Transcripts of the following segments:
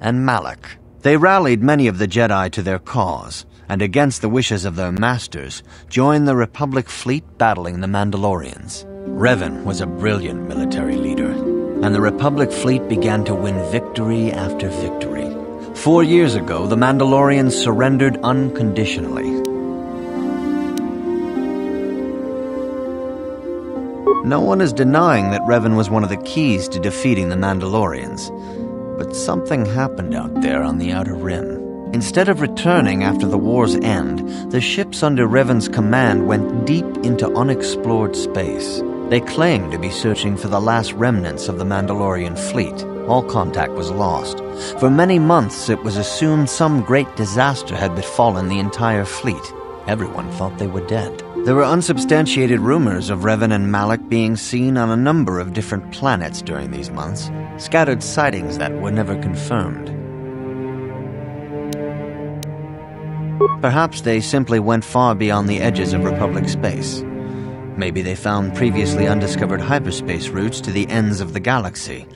and Malak. They rallied many of the Jedi to their cause, and against the wishes of their masters, joined the Republic fleet battling the Mandalorians. Revan was a brilliant military leader, and the Republic fleet began to win victory after victory. 4 years ago, the Mandalorians surrendered unconditionally. No one is denying that Revan was one of the keys to defeating the Mandalorians, but something happened out there on the Outer Rim. Instead of returning after the war's end, the ships under Revan's command went deep into unexplored space. They claimed to be searching for the last remnants of the Mandalorian fleet. All contact was lost. For many months, it was assumed some great disaster had befallen the entire fleet. Everyone thought they were dead. There were unsubstantiated rumors of Revan and Malak being seen on a number of different planets during these months, scattered sightings that were never confirmed. Perhaps they simply went far beyond the edges of Republic space. Maybe they found previously undiscovered hyperspace routes to the ends of the galaxy.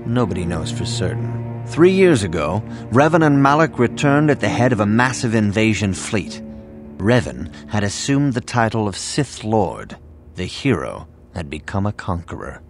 Nobody knows for certain. 3 years ago, Revan and Malak returned at the head of a massive invasion fleet. Revan had assumed the title of Sith Lord. The hero had become a conqueror.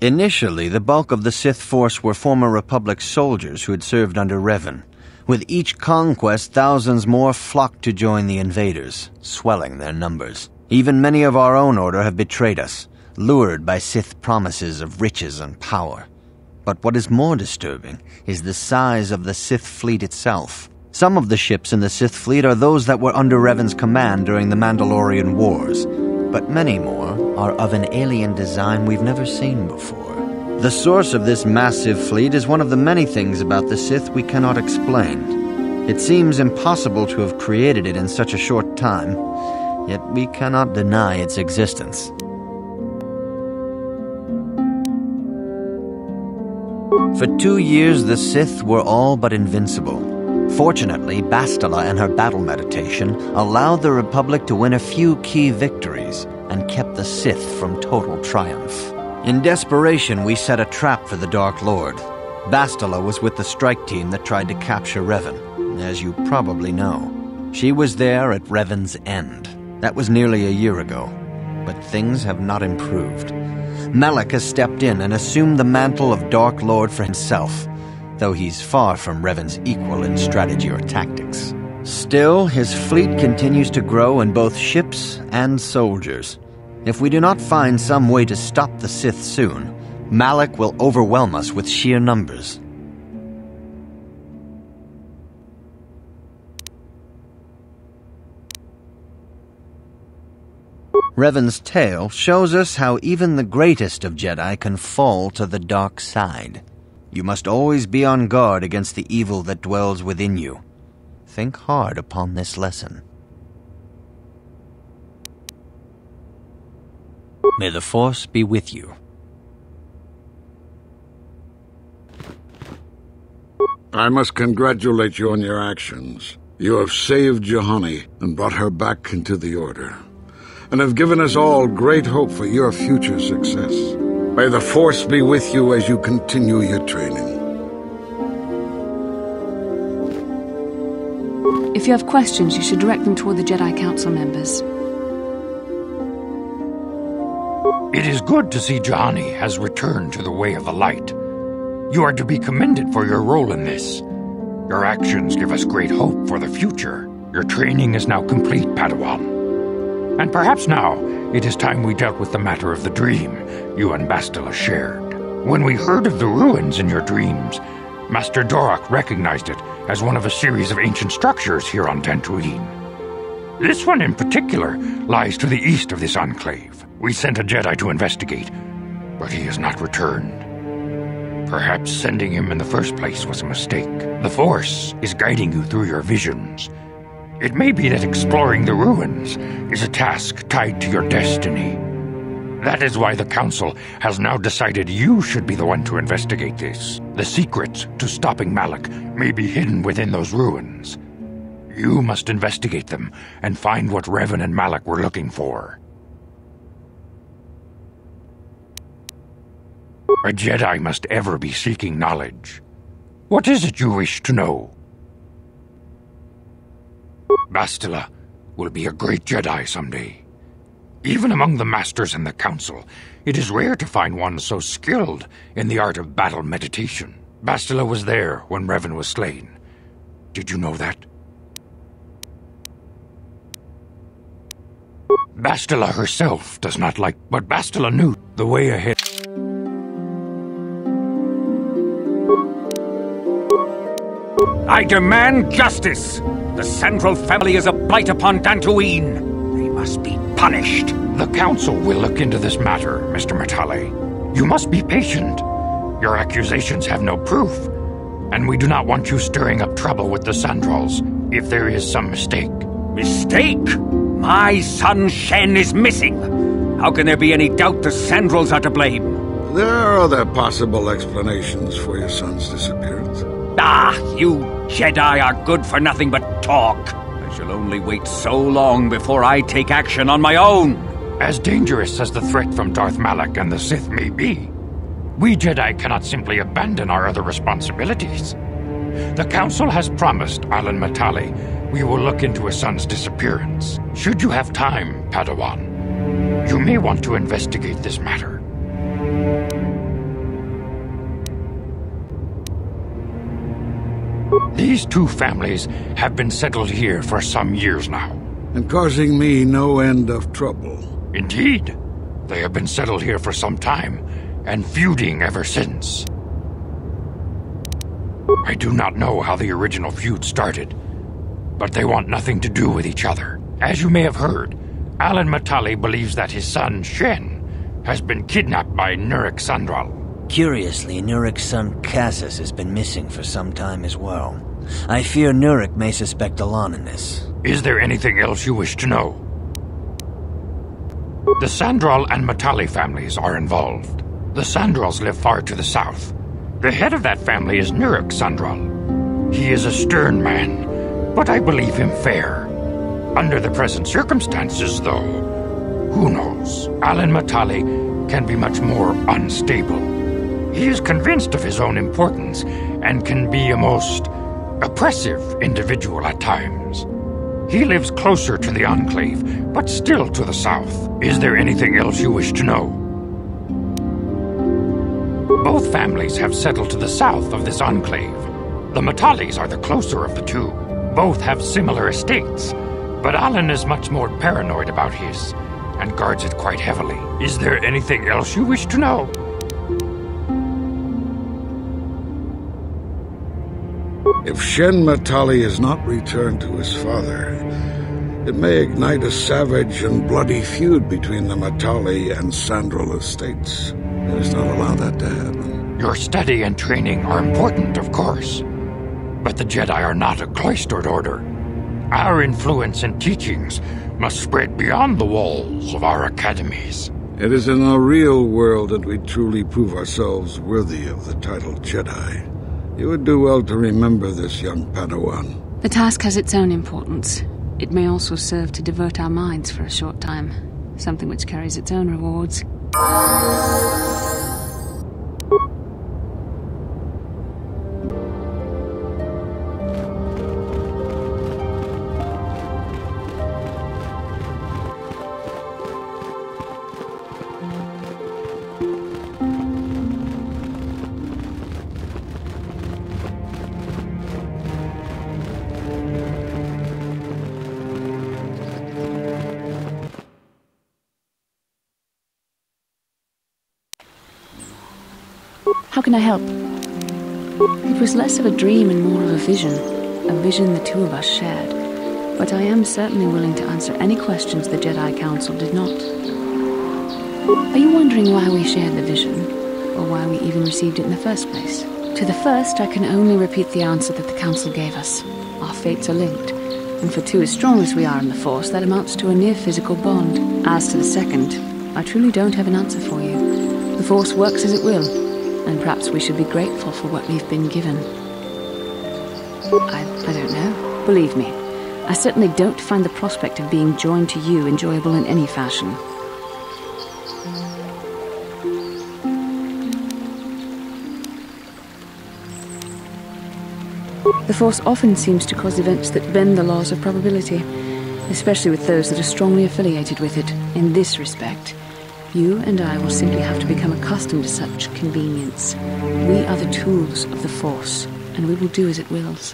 Initially, the bulk of the Sith force were former Republic soldiers who had served under Revan. With each conquest, thousands more flocked to join the invaders, swelling their numbers. Even many of our own order have betrayed us, lured by Sith promises of riches and power. But what is more disturbing is the size of the Sith fleet itself. Some of the ships in the Sith fleet are those that were under Revan's command during the Mandalorian Wars, but many more are of an alien design we've never seen before. The source of this massive fleet is one of the many things about the Sith we cannot explain. It seems impossible to have created it in such a short time, yet we cannot deny its existence. For 2 years, the Sith were all but invincible. Fortunately, Bastila and her battle meditation allowed the Republic to win a few key victories and kept the Sith from total triumph. In desperation, we set a trap for the Dark Lord. Bastila was with the strike team that tried to capture Revan, as you probably know. She was there at Revan's end. That was nearly a year ago, but things have not improved. Malak has stepped in and assumed the mantle of Dark Lord for himself, though he's far from Revan's equal in strategy or tactics. Still, his fleet continues to grow in both ships and soldiers. If we do not find some way to stop the Sith soon, Malak will overwhelm us with sheer numbers. Revan's tale shows us how even the greatest of Jedi can fall to the dark side. You must always be on guard against the evil that dwells within you. Think hard upon this lesson. May the Force be with you. I must congratulate you on your actions. You have saved Juhani and brought her back into the Order, and have given us all great hope for your future success. May the Force be with you as you continue your training. If you have questions, you should direct them toward the Jedi Council members. It is good to see Juhani has returned to the way of the light. You are to be commended for your role in this. Your actions give us great hope for the future. Your training is now complete, Padawan. And perhaps now it is time we dealt with the matter of the dream you and Bastila shared. When we heard of the ruins in your dreams, Master Dorak recognized it as one of a series of ancient structures here on Dantooine. This one in particular lies to the east of this enclave. We sent a Jedi to investigate, but he has not returned. Perhaps sending him in the first place was a mistake. The Force is guiding you through your visions. It may be that exploring the ruins is a task tied to your destiny. That is why the Council has now decided you should be the one to investigate this. The secrets to stopping Malak may be hidden within those ruins. You must investigate them and find what Revan and Malak were looking for. A Jedi must ever be seeking knowledge. What is it you wish to know? Bastila will be a great Jedi someday. Even among the Masters and the Council, it is rare to find one so skilled in the art of battle meditation. Bastila was there when Revan was slain. Did you know that? Bastila herself does not like, but Bastila knew the way ahead. I demand justice! The Central family is a blight upon Dantooine. They must be punished. The Council will look into this matter, Mr. Matale. You must be patient. Your accusations have no proof, and we do not want you stirring up trouble with the Sandrals if there is some mistake. Mistake? My son Shen is missing. How can there be any doubt the Sandrals are to blame? There are other possible explanations for your son's disappearance. Ah, you Jedi are good for nothing but talk. I shall only wait so long before I take action on my own. As dangerous as the threat from Darth Malak and the Sith may be, we Jedi cannot simply abandon our other responsibilities. The Council has promised Alan Matale we will look into his son's disappearance. Should you have time, Padawan, you may want to investigate this matter. These two families have been settled here for some years now. And causing me no end of trouble. Indeed. They have been settled here for some time, and feuding ever since. I do not know how the original feud started, but they want nothing to do with each other. As you may have heard, Alan Matale believes that his son, Shen, has been kidnapped by Nurik Sandral. Curiously, Nurik's son Cassius has been missing for some time as well. I fear Nurik may suspect Alan in this. Is there anything else you wish to know? The Sandral and Matale families are involved. The Sandrals live far to the south. The head of that family is Nurik Sandral. He is a stern man, but I believe him fair. Under the present circumstances, though, who knows? Alan Matale can be much more unstable. He is convinced of his own importance and can be a most oppressive individual at times. He lives closer to the Enclave, but still to the south. Is there anything else you wish to know? Both families have settled to the south of this Enclave. The Matales are the closer of the two. Both have similar estates, but Alan is much more paranoid about his, and guards it quite heavily. Is there anything else you wish to know? If Shen Matale is not returned to his father, it may ignite a savage and bloody feud between the Matale and Sandral estates. Let us not allow that to happen. Your study and training are important, of course, but the Jedi are not a cloistered order. Our influence and teachings must spread beyond the walls of our academies. It is in the real world that we truly prove ourselves worthy of the title Jedi. You would do well to remember this, young Padawan. The task has its own importance. It may also serve to divert our minds for a short time, something which carries its own rewards. How can I help? It was less of a dream and more of a vision the two of us shared. But I am certainly willing to answer any questions the Jedi Council did not. Are you wondering why we shared the vision, or why we even received it in the first place? To the first, I can only repeat the answer that the Council gave us. Our fates are linked, and for two as strong as we are in the Force, that amounts to a near-physical bond. As to the second, I truly don't have an answer for you. The Force works as it will. And perhaps we should be grateful for what we've been given. I don't know. Believe me, I certainly don't find the prospect of being joined to you enjoyable in any fashion. The Force often seems to cause events that bend the laws of probability, especially with those that are strongly affiliated with it. In this respect, you and I will simply have to become accustomed to such convenience. We are the tools of the Force, and we will do as it wills.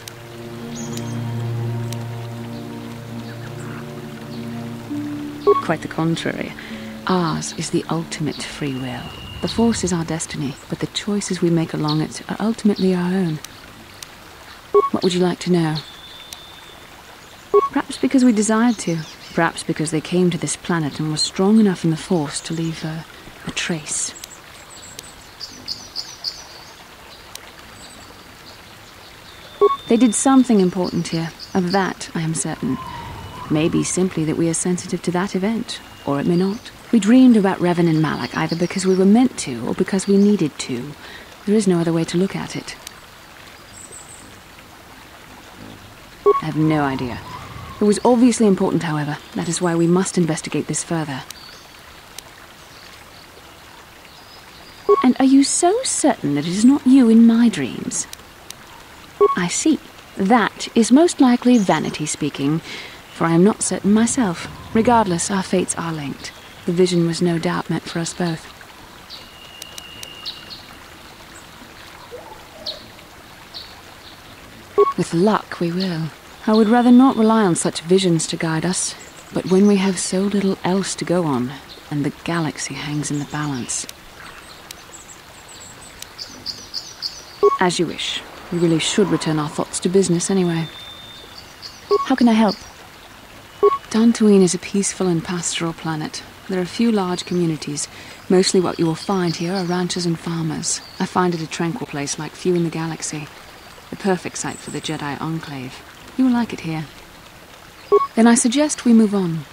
Quite the contrary. Ours is the ultimate free will. The Force is our destiny, but the choices we make along it are ultimately our own. What would you like to know? Perhaps because we desired to. Perhaps because they came to this planet and were strong enough in the Force to leave a trace. They did something important here. Of that, I am certain. It may be simply that we are sensitive to that event, or it may not. We dreamed about Revan and Malak either because we were meant to, or because we needed to. There is no other way to look at it. I have no idea. It was obviously important, however. That is why we must investigate this further. And are you so certain that it is not you in my dreams? I see. That is most likely vanity speaking, for I am not certain myself. Regardless, our fates are linked. The vision was no doubt meant for us both. With luck, we will. I would rather not rely on such visions to guide us, but when we have so little else to go on, and the galaxy hangs in the balance. As you wish. We really should return our thoughts to business anyway. How can I help? Dantooine is a peaceful and pastoral planet. There are few large communities. Mostly what you will find here are ranchers and farmers. I find it a tranquil place like few in the galaxy. The perfect site for the Jedi Enclave. You will like it here. Then I suggest we move on.